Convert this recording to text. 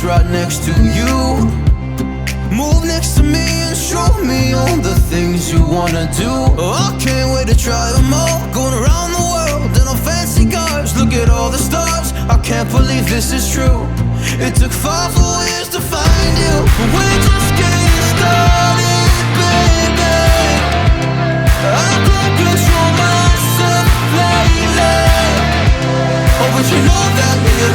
right next to you. Move next to me and show me all the things you wanna do. Oh, I can't wait to try them all. Going around the world in our fancy cars. Look at all the stars, I can't believe this is true. It took 5 full years to find you. We're just getting started, baby. I can't control myself lately. Oh, but you know that me and